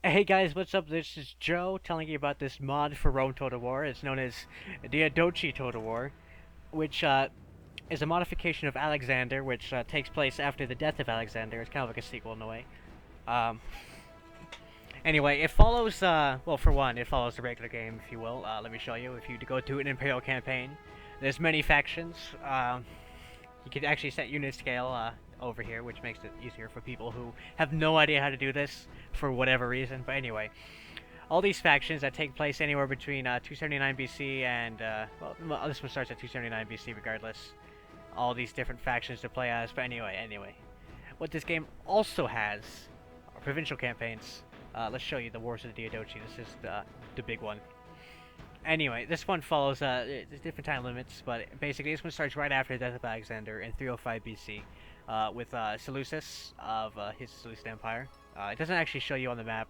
Hey guys, what's up? This is Joe telling you about this mod for Rome Total War. It's known as Diadochi Total War, which is a modification of Alexander, which takes place after the death of Alexander. It's kind of like a sequel in a way. Um, anyway, it follows, well, for one, it follows the regular game, if you will. Let me show you. If you go to an Imperial campaign, there's many factions. You can actually set unit scale over here, which makes it easier for people who have no idea how to do this for whatever reason. But anyway, all these factions that take place anywhere between 279 BC and, well, this one starts at 279 BC regardless. All these different factions to play as. But anyway. What this game also has are provincial campaigns. Let's show you the Wars of the Diadochi. This is the big one. Anyway, this one follows different time limits, but basically this one starts right after the death of Alexander in 305 BC with Seleucus of his Seleucid Empire. It doesn't actually show you on the map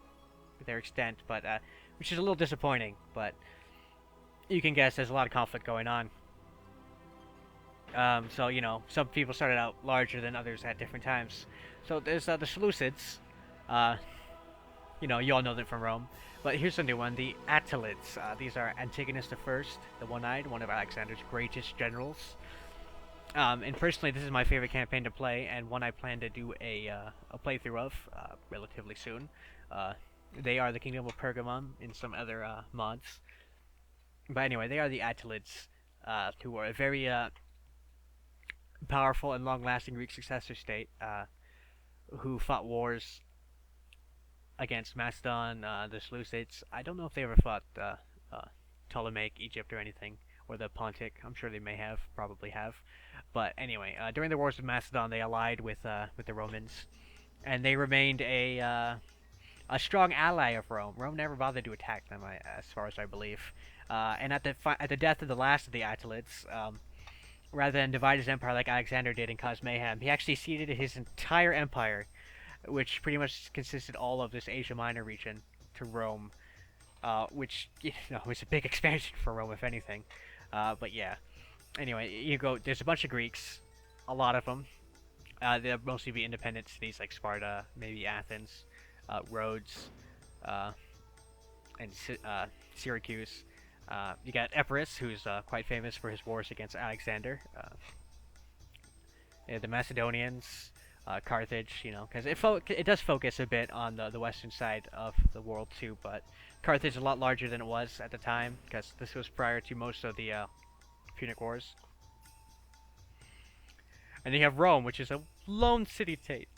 their extent, but which is a little disappointing, but you can guess there's a lot of conflict going on. So, you know, some people started out larger than others at different times. So there's the Seleucids. You know, you all know them from Rome. But here's a new one, the Attalids. These are Antigonus the First, the One-Eyed, one of Alexander's greatest generals. And personally, this is my favorite campaign to play, and one I plan to do a playthrough of relatively soon. They are the Kingdom of Pergamon in some other mods. But anyway, they are the Attalids, who are a very powerful and long-lasting Greek successor state, who fought wars against Macedon, the Seleucids. I don't know if they ever fought Ptolemaic Egypt or anything, or the Pontic. I'm sure they may have, probably have. But anyway, during the wars of Macedon, they allied with the Romans, and they remained a strong ally of Rome. Rome never bothered to attack them, as far as I believe. And at the death of the last of the Attalids, rather than divide his empire like Alexander did and cause mayhem, he actually ceded his entire empire, which pretty much consisted all of this Asia Minor region, to Rome, which, you know, was a big expansion for Rome, if anything. But yeah. Anyway, there's a bunch of Greeks, a lot of them. They'll mostly be independent cities like Sparta, maybe Athens, Rhodes, and Syracuse. You got Epirus, who's quite famous for his wars against Alexander. The Macedonians, Carthage, you know, because it does focus a bit on the western side of the world too, but Carthage is a lot larger than it was at the time, because this was prior to most of the Punic Wars. And then you have Rome, which is a lone city-state,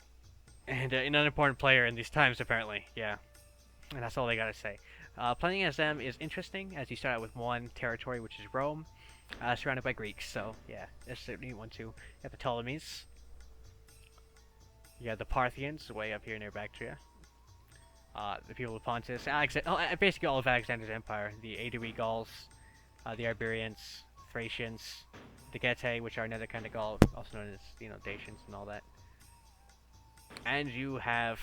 and an unimportant player in these times, apparently, yeah. And that's all they gotta say. Playing as them is interesting, as you start out with one territory, which is Rome, surrounded by Greeks, so yeah, that's a neat one too. You have the Ptolemies. You have the Parthians, way up here near Bactria. The people of Pontus, basically all of Alexander's empire. The Aedui Gauls, the Iberians, Thracians, the Getae, which are another kind of Gaul, also known as, you know, Dacians and all that. And you have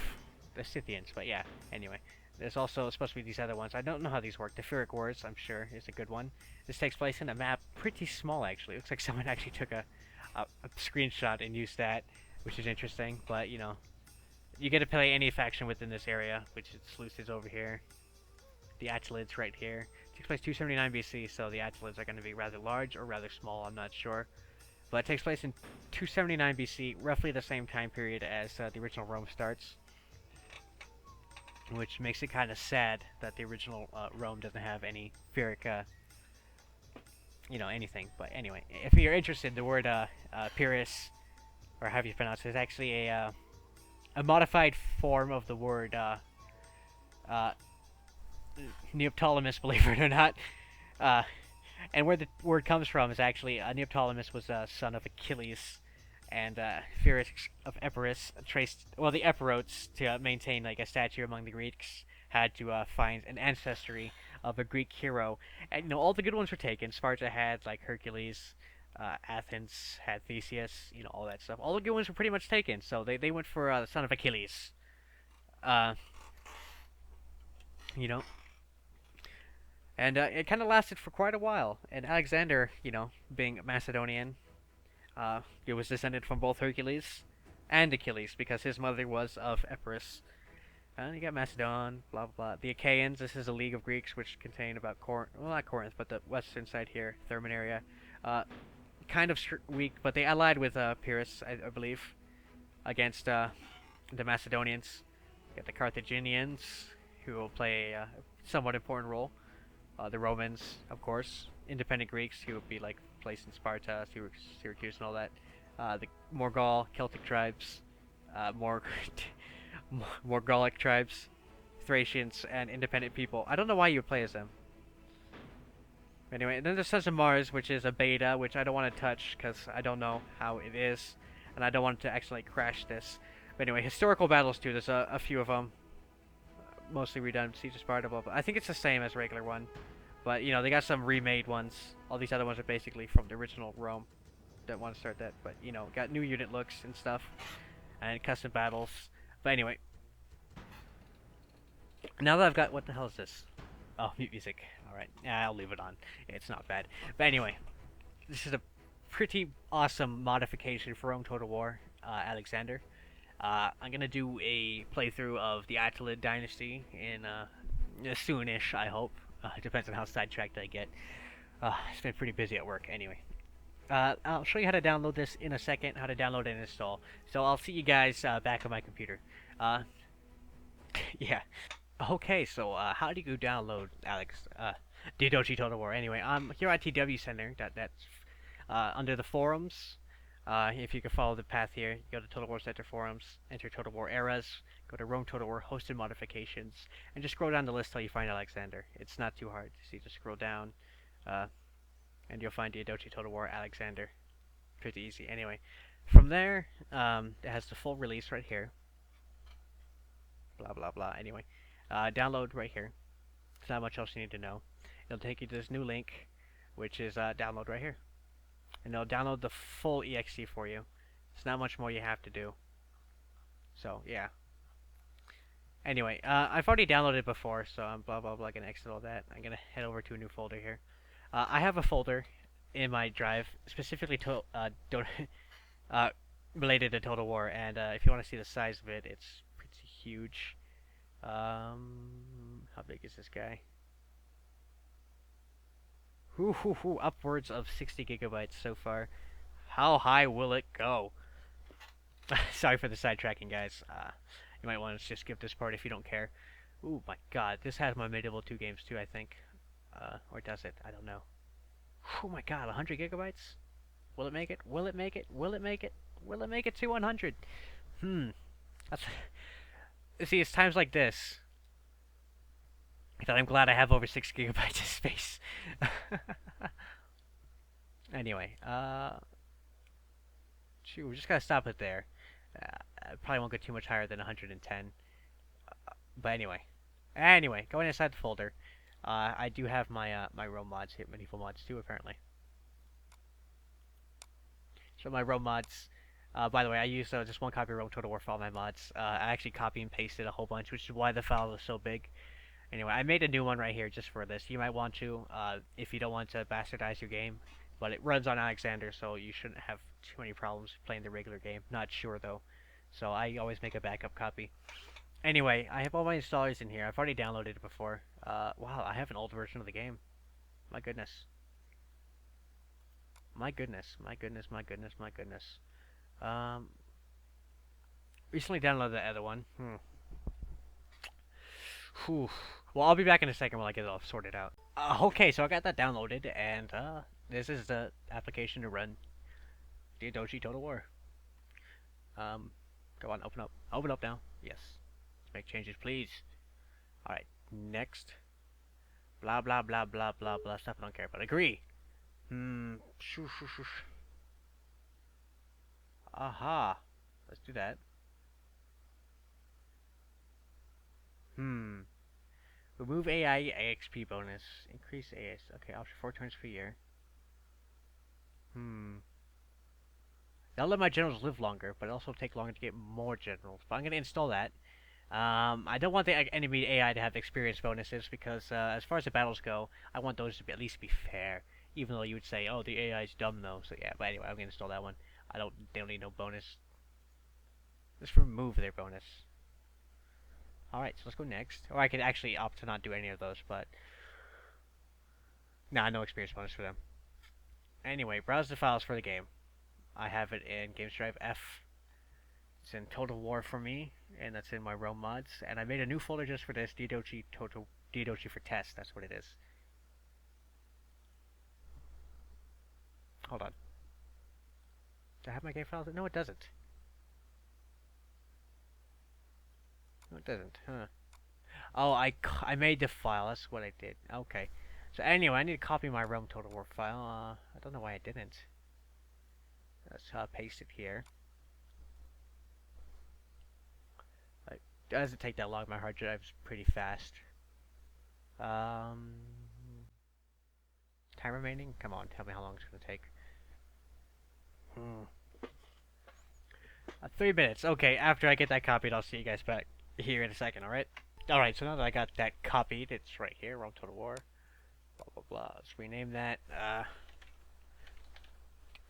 the Scythians, but yeah, anyway. There's also supposed to be these other ones. I don't know how these work. The Pyrrhic Wars, I'm sure, is a good one. This takes place in a map pretty small, actually. It looks like someone actually took a screenshot and used that, which is interesting. But, you know, you get to play any faction within this area, which is Seleucids over here. The Attalids right here. It takes place 279 BC, so the Attalids are going to be rather large or rather small, I'm not sure. But it takes place in 279 BC, roughly the same time period as the original Rome starts. Which makes it kind of sad that the original Rome doesn't have any Pyrrhic, you know, anything. But anyway, if you're interested, the word Pyrrhus, or however you pronounce it, is actually a modified form of the word Neoptolemus, believe it or not. And where the word comes from is actually Neoptolemus was a son of Achilles, and Pyrrhus of Epirus traced, well, the Epirotes, to maintain like a stature among the Greeks, had to find an ancestry of a Greek hero. And, you know, all the good ones were taken. Sparta had like Hercules, Athens had Theseus, you know, all that stuff. All the good ones were pretty much taken, so they went for the son of Achilles. You know, and it kind of lasted for quite a while. And Alexander, you know, being Macedonian, he was descended from both Hercules and Achilles, because his mother was of Epirus. And you got Macedon, blah blah blah. The Achaeans. This is a league of Greeks which contain about well, not Corinth, but the western side here, Thermon area. Uh, kind of weak, but they allied with Pyrrhus, I believe, against the Macedonians. You got the Carthaginians, who will play a somewhat important role. The Romans, of course, independent Greeks, who would be like placed in Sparta, Syracuse, and all that. The Morgal, Celtic tribes, more more Gallic tribes, Thracians, and independent people. I don't know why you would play as them. Anyway, then there's Sons of Mars, which is a beta, which I don't want to touch because I don't know how it is, and I don't want to accidentally crash this. But anyway, historical battles too. There's a few of them, mostly redone. Siege of Sparta, blah blah. I think it's the same as regular one, but you know they got some remade ones. All these other ones are basically from the original Rome. Don't want to start that, but you know, got new unit looks and stuff, and custom battles. But anyway, now that I've got, what the hell is this? Oh, mute music. Alright, I'll leave it on. It's not bad. But anyway, this is a pretty awesome modification for Rome Total War, Alexander. I'm going to do a playthrough of the Attalid dynasty in soonish, I hope. It depends on how sidetracked I get. It's been pretty busy at work, anyway. I'll show you how to download this in a second, how to download and install. So I'll see you guys back on my computer. Yeah. Okay, so how do you download Diadochi Total War? Anyway, I'm here at TW Center. That's under the forums. If you can follow the path here, you go to Total War Center forums, enter Total War eras, go to Rome Total War hosted modifications, and just scroll down the list till you find Alexander. It's not too hard. So you just scroll down, and you'll find Diadochi Total War Alexander. Pretty easy. Anyway, from there, it has the full release right here. Blah blah blah. Anyway. Download right here. There's not much else you need to know. It'll take you to this new link, which is download right here. And it'll download the full exe for you. There's not much more you have to do. So, yeah. Anyway, I've already downloaded it before, so I'm blah blah blah, gonna exit all that. I'm gonna head over to a new folder here. I have a folder in my drive specifically to related to Total War, and if you want to see the size of it, it's pretty huge. How big is this guy? Upwards of 60 gigabytes so far. How high will it go? Sorry for the sidetracking, guys. You might want to just skip this part if you don't care. Ooh, my god. This has my Medieval 2 games too, I think. Or does it? I don't know. Oh my god, 100 gigabytes? Will it make it? Will it make it? Will it make it? Will it make it to 100? That's... See, it's times like this that I'm glad I have over 6 gigabytes of space. Anyway, we just gotta stop it there. I probably won't go too much higher than 110. But anyway, going inside the folder, I do have my my Rome mods, hit medieval mods too, apparently. So my Rome mods. By the way, I used just one copy of Rome Total War for all my mods. I actually copy and pasted a whole bunch, which is why the file is so big. Anyway, I made a new one right here just for this. You might want to, if you don't want to bastardize your game. But it runs on Alexander, so you shouldn't have too many problems playing the regular game. Not sure, though. So I always make a backup copy. Anyway, I have all my installers in here. I've already downloaded it before. Wow, I have an old version of the game. My goodness. My goodness, my goodness, my goodness, my goodness. Recently downloaded the other one. Whew. Well, I'll be back in a second while I get it all sorted out. Okay, so I got that downloaded, and this is the application to run Diadochi Total War. Go on, open up. Open up now. Yes. Make changes, please. Alright, next. Blah, blah, blah, blah, blah, blah. Stuff I don't care about. Agree. Aha. Let's do that. Remove AI AXP bonus. Increase AS. Okay, option 4 turns per year. That'll let my generals live longer, but also take longer to get more generals. But I'm going to install that. I don't want the enemy AI to have experience bonuses because as far as the battles go, I want those to be, at least be fair. Even though you would say, oh, the AI is dumb though. So yeah, but anyway, I'm going to install that one. They don't need no bonus. Just remove their bonus. Alright, so let's go next. Or I could actually opt to not do any of those, but... Nah, no experience bonus for them. Anyway, browse the files for the game. I have it in Games Drive F. It's in Total War for me, and that's in my Rome mods. And I made a new folder just for this, Diadochi for test, that's what it is. Hold on. Do I have my game files? No, it doesn't. No, it doesn't, huh. Oh, I made the file, that's what I did. Okay. So anyway, I need to copy my Rome Total War file. I don't know why I didn't. Let's paste it here. It doesn't take that long. My hard drive's pretty fast. Time remaining? Come on, tell me how long it's gonna take. 3 minutes. Okay, after I get that copied, I'll see you guys back here in a second, alright? Alright, so now that I got that copied, it's right here, Rome Total War. Blah, blah, blah. Let's rename that.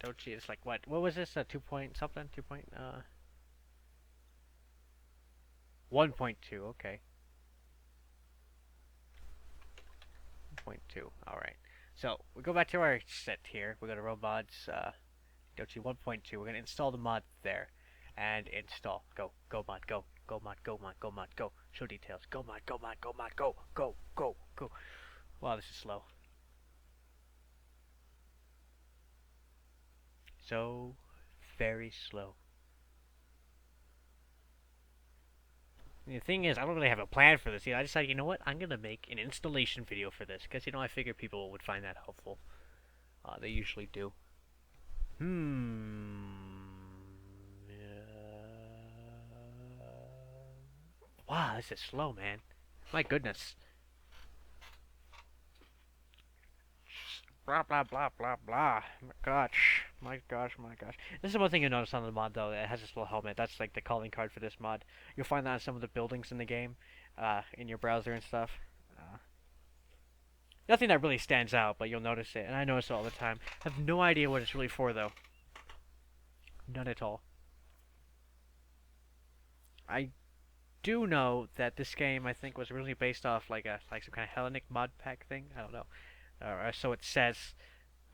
Dochi is like, what was this? 2 point something? 2 point, 1.2, okay. 1.2, alright. So, we go back to our set here. We go to Rome mods, Dochi 1.2. We're gonna install the mod there. And install. Go. Go mod. Go. Go mod. Go mod. Go mod. Go. Show details. Go mod. Go mod. Go mod. Go. Go. Go. Go. Wow, this is slow. So very slow. And the thing is, I don't really have a plan for this yet. I decided, you know what? I'm gonna make an installation video for this because I figure people would find that helpful. They usually do. Wow, this is slow, man. My goodness. Blah, blah, blah, blah, blah. My gosh. My gosh, my gosh. This is one thing you notice on the mod, though. It has this little helmet. That's like the calling card for this mod. You'll find that on some of the buildings in the game, in your browser and stuff. Nothing that really stands out, but you'll notice it. And I notice it all the time. I have no idea what it's really for, though. None at all. I do know that this game, I think, was originally based off like some kind of Hellenic mod pack thing. I don't know. So it says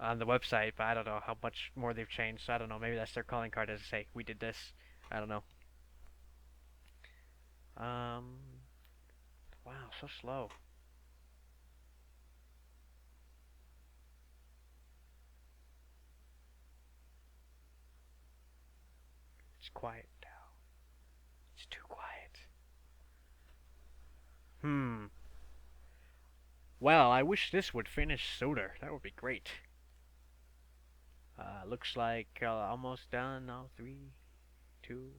on the website, but I don't know how much more they've changed. So I don't know. Maybe that's their calling card as to say, we did this. I don't know. Wow, so slow. It's quiet now. It's too quiet. Well, I wish this would finish sooner. That would be great. Looks like almost done. Now 3, 2,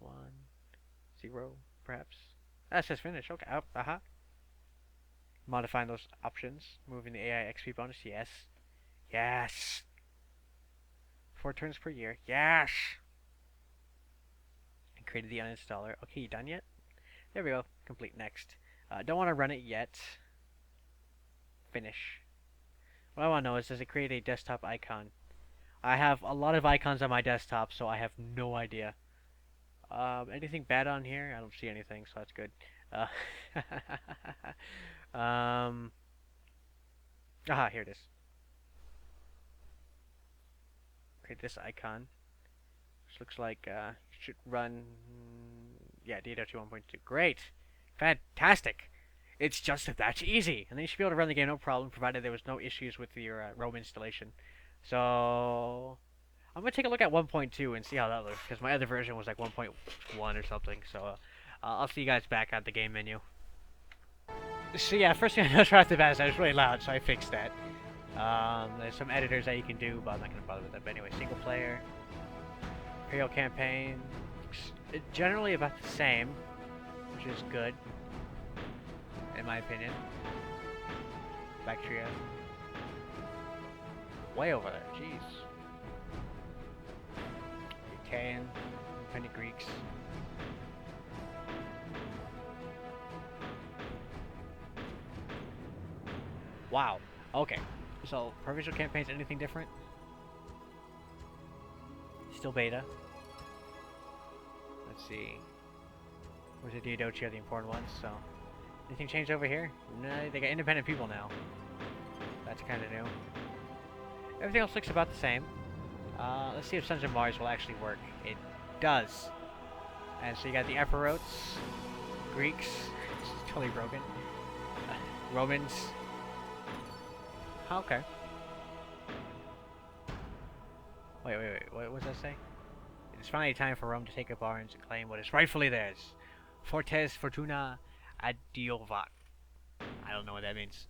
1, 0, perhaps. That says finish. Okay. Modifying those options. Moving the AI XP bonus. Yes. Yes. 4 turns per year. Yes. And created the uninstaller. Okay, you done yet? There we go. Complete next. Don't want to run it yet. Finish. What I want to know is, does it create a desktop icon? I have a lot of icons on my desktop, so I have no idea. Anything bad on here? I don't see anything, so that's good. Here it is. Create this icon. Which looks like should run. Yeah, Diadochi 1.2. Great, fantastic. It's just that easy, and then you should be able to run the game no problem, provided there was no issues with your Rome installation. So I'm gonna take a look at 1.2 and see how that looks, because my other version was like 1.1 or something. So I'll see you guys back at the game menu. So yeah, first thing I noticed right off the bat is that it was really loud, so I fixed that. There's some editors that you can do, but I'm not gonna bother with that. But anyway, single player, Imperial campaign, generally about the same, which is good, in my opinion. Bactria. Way over there, jeez. Italian, independent Greeks. Wow. Okay. So, provincial campaigns, anything different? Still beta. Let's see. Which the Diadochi are the important ones, so... Anything changed over here? No, they got independent people now. That's kind of new. Everything else looks about the same. Let's see if Sons of Mars will actually work. It does. And so you got the Epirotes, Greeks, this is totally broken, Romans. Okay. Wait, what does that say? It is finally time for Rome to take up arms and claim what is rightfully theirs. Fortes Fortuna Adiovat. I don't know what that means.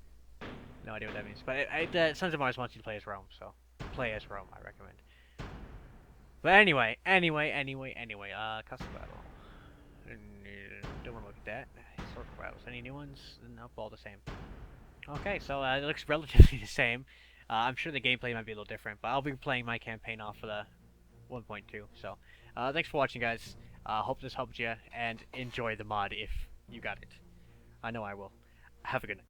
No idea what that means. But Sons of Mars wants you to play as Rome, so play as Rome, I recommend. But anyway, custom battle. Don't want to look at that. Historical battles. Any new ones? Nope, all the same. Okay, so it looks relatively the same. I'm sure the gameplay might be a little different, but I'll be playing my campaign off of the 1.2. So, thanks for watching, guys. Hope this helped you, and enjoy the mod if you got it. I know I will. Have a good night.